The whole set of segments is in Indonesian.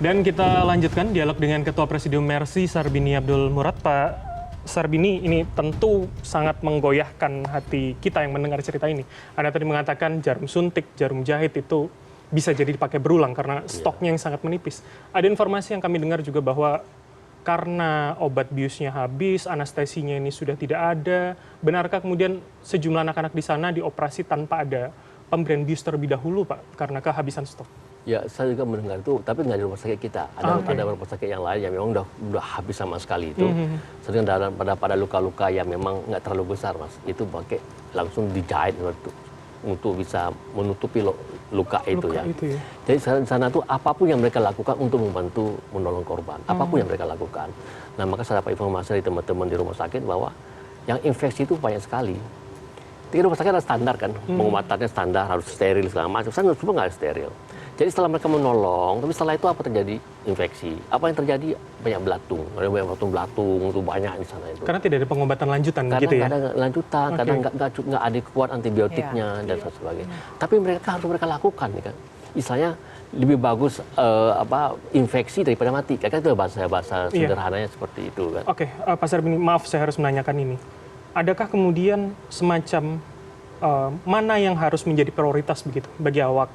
Dan kita lanjutkan dialog dengan Ketua Presidium Mercy, Sarbini Abdul Murad. Pak Sarbini, ini tentu sangat menggoyahkan hati kita yang mendengar cerita ini. Anda tadi mengatakan jarum suntik, jarum jahit itu bisa jadi dipakai berulang karena stoknya yang sangat menipis. Ada informasi yang kami dengar juga bahwa karena obat biusnya habis, anestesinya ini sudah tidak ada. Benarkah kemudian sejumlah anak-anak di sana dioperasi tanpa ada pemberian bius terlebih dahulu, Pak, karena kehabisan stok? Ya, saya juga mendengar itu, tapi nggak di rumah sakit kita. Ada rumah sakit yang lain yang memang udah habis sama sekali itu. Sedang pada luka-luka yang memang nggak terlalu besar, Mas. Itu pakai langsung dijahit untuk bisa menutupi luka itu ya. Jadi di sana tuh apapun yang mereka lakukan untuk membantu menolong korban, apapun yang mereka lakukan. Nah, maka saya dapat informasi dari teman-teman di rumah sakit bahwa yang infeksi itu banyak sekali. Di rumah sakit ada standar kan, pengobatannya standar, harus steril segala macam. Saya cuma nggak steril. Jadi setelah mereka menolong, tapi setelah itu apa terjadi? Infeksi. Apa yang terjadi? Banyak belatung. Ada banyak belatung itu banyak di sana itu. Karena tidak ada pengobatan lanjutan, karena gitu ya? Karena nggak ada lanjutan, karena nggak ada kuat antibiotiknya dan sebagainya. Tapi mereka harus mereka lakukan, kan? Misalnya lebih bagus infeksi daripada mati. Kan itu bahasa sederhananya seperti itu, kan? Oke, Pak Sarbini, maaf saya harus menanyakan ini. Adakah kemudian semacam mana yang harus menjadi prioritas begitu bagi awak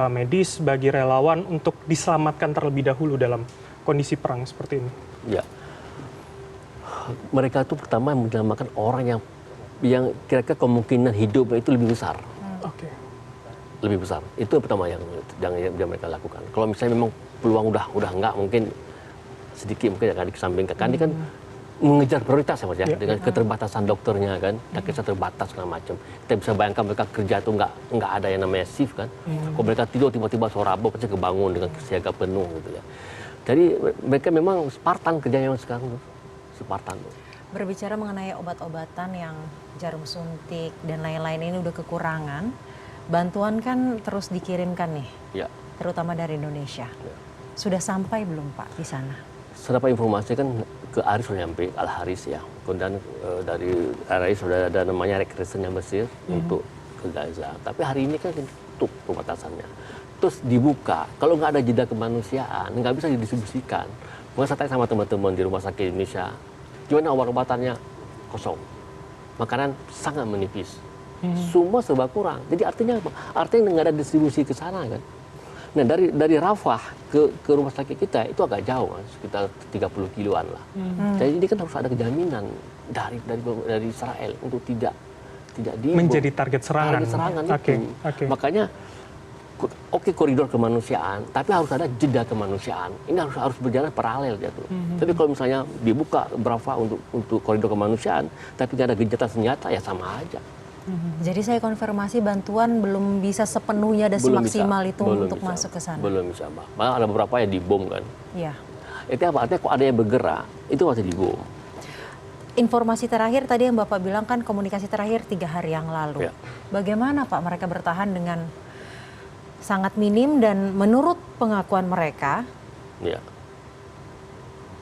medis, bagi relawan untuk diselamatkan terlebih dahulu dalam kondisi perang seperti ini? Ya, mereka itu pertama menyelamatkan orang yang kira-kira kemungkinan hidupnya itu lebih besar. Oke. Lebih besar. Itu pertama yang mereka lakukan. Kalau misalnya memang peluang udah enggak, mungkin sedikit mungkin akan dikesampingkan. Ini kan mengejar prioritas ya, Mas, ya, dengan keterbatasan dokternya kan, nakesnya terbatas segala macam. Kita bisa bayangkan mereka kerja itu nggak ada yang namanya shift kan. Kalau mereka tidur tiba-tiba suara rabok pasti kebangun dengan siaga penuh gitu ya. Jadi mereka memang Spartan kerjanya sekarang tuh. Spartan tuh. Berbicara mengenai obat-obatan yang jarum suntik dan lain-lain ini udah kekurangan, bantuan kan terus dikirimkan nih, Ya. terutama dari Indonesia. Ya. Sudah sampai belum, Pak, di sana? Saya dapat informasi kan ke Aris sudah nyampe, Al Haris ya. Kemudian dari Aris sudah ada namanya rekresennya Mesir untuk ke Gaza. Tapi hari ini kan tutup perbatasannya. Terus dibuka, kalau nggak ada jeda kemanusiaan, nggak bisa didistribusikan. Maka saya tanya sama teman-teman di rumah sakit Indonesia, gimana obat-obatannya? Kosong. Makanan sangat menipis. Semua serba kurang. Jadi artinya apa? Artinya nggak ada distribusi ke sana kan. Nah, dari Rafah ke rumah sakit kita itu agak jauh, Mas, sekitar 30 kiloan lah. Jadi ini kan harus ada jaminan dari Israel untuk tidak menjadi target serangan. Itu. Makanya koridor kemanusiaan, tapi harus ada jeda kemanusiaan. Ini harus berjalan paralel ya tuh. Tapi kalau misalnya dibuka Rafah untuk koridor kemanusiaan, tapi nggak ada gencatan senjata ya sama aja. Jadi saya konfirmasi bantuan belum bisa sepenuhnya dan semaksimal itu untuk masuk ke sana. Belum bisa, Mbak. Malah ada beberapa yang dibom kan. Iya. Itu apa? Artinya kok ada yang bergerak, itu masih dibom. Informasi terakhir tadi yang Bapak bilang kan komunikasi terakhir 3 hari yang lalu. Ya. Bagaimana, Pak, mereka bertahan dengan sangat minim dan menurut pengakuan mereka, Ya.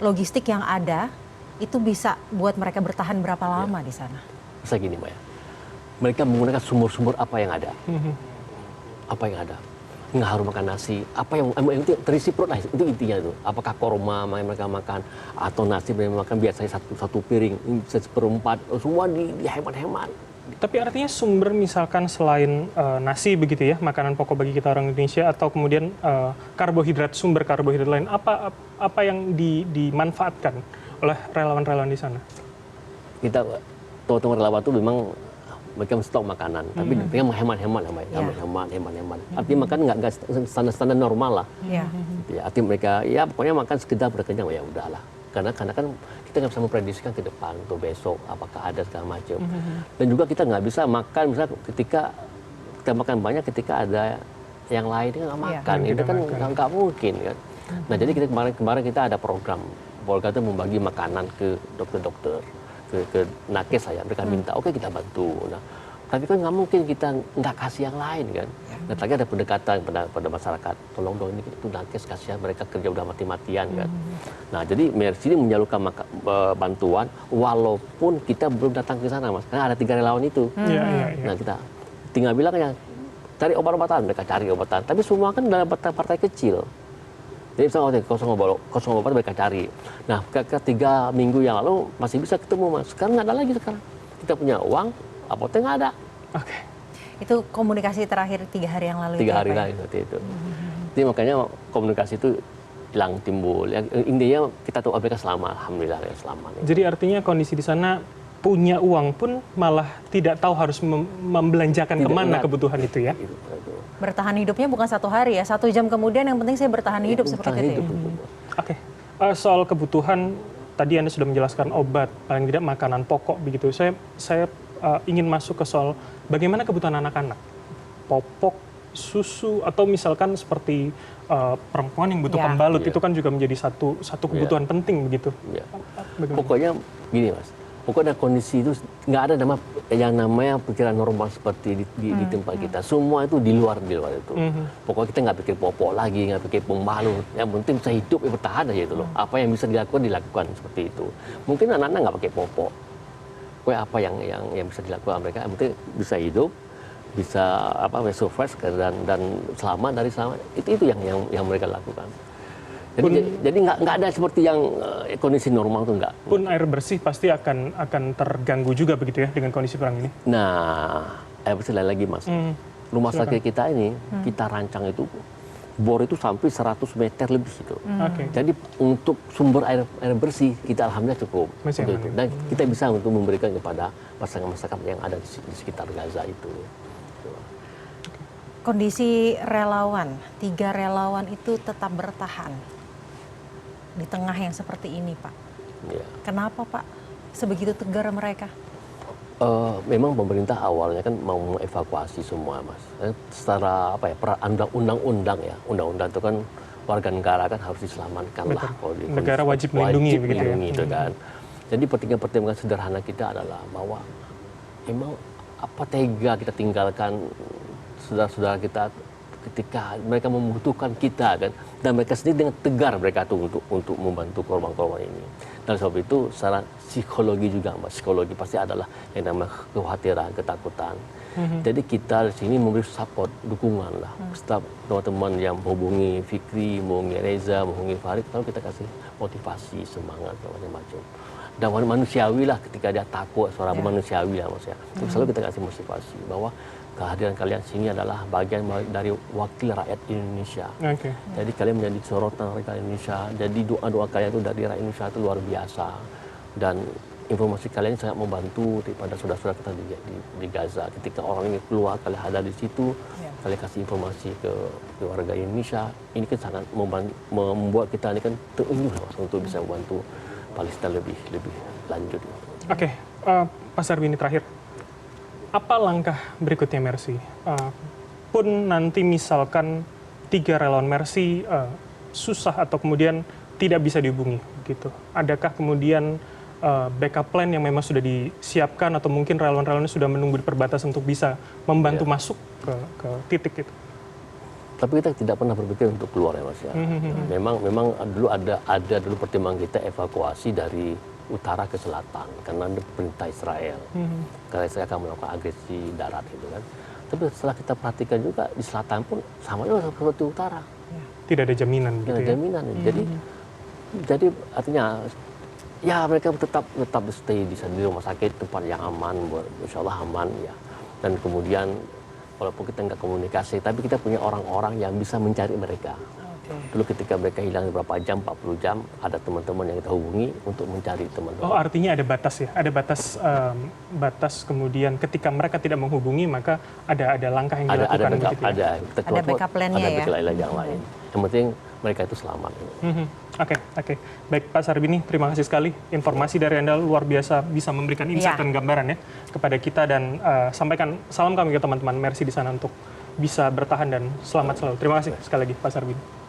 logistik yang ada itu bisa buat mereka bertahan berapa lama di sana? Saya gini, Mbak ya. Mereka menggunakan sumber-sumber apa yang ada. Apa yang ada. Nggak harus makan nasi. Apa yang terisi perut lah, itu intinya itu. Apakah korma mereka makan, atau nasi mereka makan biasanya satu piring, seperempat, semua dihemat-hemat. Tapi artinya sumber misalkan selain nasi begitu ya, makanan pokok bagi kita orang Indonesia, atau kemudian karbohidrat, sumber karbohidrat lain, apa yang dimanfaatkan oleh relawan-relawan di sana? Kita, teman-teman relawan itu memang mereka stok makanan, tapi mereka menghemat-hemat, hemat. Artinya makan nggak standar normal lah. Ya. Ya, artinya mereka ya pokoknya makan sekedar berkenyang ya udahlah. Karena kan kita nggak bisa memprediksikan ke depan atau besok apakah ada segala macam. Dan juga kita nggak bisa makan misalnya ketika kita makan banyak ketika ada yang lain nggak makan, itu kan nggak mungkin kan. Nah jadi kita kemarin kita ada program itu membagi makanan ke dokter-dokter. Ke nakes saya, mereka minta, oke kita bantu. Nah, tapi kan nggak mungkin kita nggak kasih yang lain kan. Nah, lagi ada pendekatan pada masyarakat, tolong dong ini itu nakes kasihan mereka kerja udah mati-matian kan. Nah, jadi Mercy ini menyalurkan bantuan walaupun kita belum datang ke sana, Mas. Karena ada 3 relawan itu. Nah, kita tinggal bilang ya cari obat-obatan, mereka cari obatan. Tapi semua kan dalam partai kecil. Jadi misalnya 0,4 mereka cari. Nah, ketika 3 minggu yang lalu masih bisa ketemu Mas. Sekarang nggak ada lagi sekarang. Kita punya uang, apotek nggak ada. Oke. Itu komunikasi terakhir 3 hari yang lalu. 3 hari lagi seperti itu. Jadi makanya komunikasi itu hilang timbul. Intinya kita tahu mereka selamat, alhamdulillah ya selamat. Jadi artinya kondisi di sana punya uang pun malah tidak tahu harus membelanjakan kemana kebutuhan itu ya. Bertahan hidupnya bukan 1 hari ya, 1 jam kemudian yang penting saya bertahan hidup seperti itu. Oke. Soal kebutuhan tadi Anda sudah menjelaskan obat, paling tidak makanan pokok begitu. Saya ingin masuk ke soal bagaimana kebutuhan anak-anak, popok, susu, atau misalkan seperti perempuan yang butuh pembalut itu kan juga menjadi satu kebutuhan penting begitu. Pokoknya gini Mas, pokoknya kondisi itu nggak ada yang namanya pikiran normal seperti di tempat kita. Semua itu di luar itu. Pokoknya kita nggak pikir popok lagi, nggak pikir pembalut. Yang penting bisa hidup, bertahan aja itu loh. Apa yang bisa dilakukan seperti itu. Mungkin anak-anak nggak pakai popok. Pokoknya apa yang bisa dilakukan mereka, yang penting bisa hidup, bisa survive dan selamat dari selamat. Itu yang mereka lakukan. Jadi nggak ada seperti yang kondisi normal tuh nggak. Pun air bersih pasti akan terganggu juga begitu ya dengan kondisi perang ini. Nah, air bersih lain lagi Mas. Rumah sakit kita ini kita rancang itu bor itu sampai 100 meter lebih itu. Jadi untuk sumber air bersih kita alhamdulillah cukup. Dan kita bisa untuk memberikan kepada masyarakat yang ada di sekitar Gaza itu. Kondisi relawan, 3 relawan itu tetap bertahan di tengah yang seperti ini, Pak. Ya. Kenapa, Pak? Sebegitu tegar mereka? Memang pemerintah awalnya kan mau mengevakuasi semua, Mas. Secara undang-undang ya, undang-undang itu kan warga negara kan harus diselamatkan lah. Negara wajib melindungi begitu ya. Itu kan. Jadi pertimbangan sederhana kita adalah bahwa emang apa tega kita tinggalkan saudara-saudara kita ketika mereka membutuhkan kita kan, dan mereka sendiri dengan tegar mereka tuh untuk membantu korban-korban ini. Dan sebab itu secara psikologi juga, Mas, psikologi pasti adalah yang namanya kekhawatiran, ketakutan. Jadi kita di sini memberi support, dukungan lah. Setiap teman-teman yang menghubungi Fikri, menghubungi Reza, menghubungi Farid, kalau kita kasih motivasi, semangat, macam-macam. Dan manusiawi lah ketika dia takut, suara manusiawi lah maksudnya. Selalu kita kasih motivasi bahwa kehadiran kalian sini adalah bagian dari wakil rakyat Indonesia. Jadi kalian menjadi sorotan rakyat Indonesia. Jadi doa-doa kalian itu dari rakyat Indonesia itu luar biasa. Dan informasi kalian sangat membantu daripada saudara-saudara kita di Gaza. Ketika orang ini keluar, kalian ada di situ, kalian kasih informasi ke warga Indonesia. Ini kan sangat membuat kita ini kan terenyuh untuk bisa membantu Palestina lebih lanjut. Oke, Pak Sarbini terakhir. Apa langkah berikutnya Mercy? Pun nanti misalkan 3 relawan Mercy susah atau kemudian tidak bisa dihubungi, gitu. Adakah kemudian backup plan yang memang sudah disiapkan atau mungkin relawan-relawan sudah menunggu di perbatasan untuk bisa membantu masuk ke titik itu? Tapi kita tidak pernah berpikir untuk keluar ya Mas ya. Memang dulu ada dulu pertimbangan kita evakuasi dari utara ke selatan karena ada perintah Israel. Karena Israel akan melakukan agresi darat gitu kan. Tapi setelah kita perhatikan juga di selatan pun sama juga seperti utara. Tidak ada jaminan gitu. Tidak ada jaminan. Jadi artinya ya mereka tetap stay di rumah sakit, tempat yang aman, insya Allah aman ya. Dan kemudian walaupun kita nggak komunikasi, tapi kita punya orang-orang yang bisa mencari mereka. Dulu ketika mereka hilang beberapa jam, 40 jam, ada teman-teman yang kita hubungi untuk mencari teman-teman. Oh, artinya ada batas ya? Ada batas kemudian ketika mereka tidak menghubungi, maka ada langkah yang dilakukan begitu ya? Ada backup plan-nya ya? Ada backup plan yang lain. Yang penting mereka itu selamat. Oke. Baik Pak Sarbini, terima kasih sekali. Informasi dari Anda luar biasa bisa memberikan insight dan gambaran ya kepada kita, dan sampaikan salam kami ke teman-teman Mercy di sana untuk bisa bertahan dan selamat selalu. Terima kasih sekali lagi Pak Sarbini.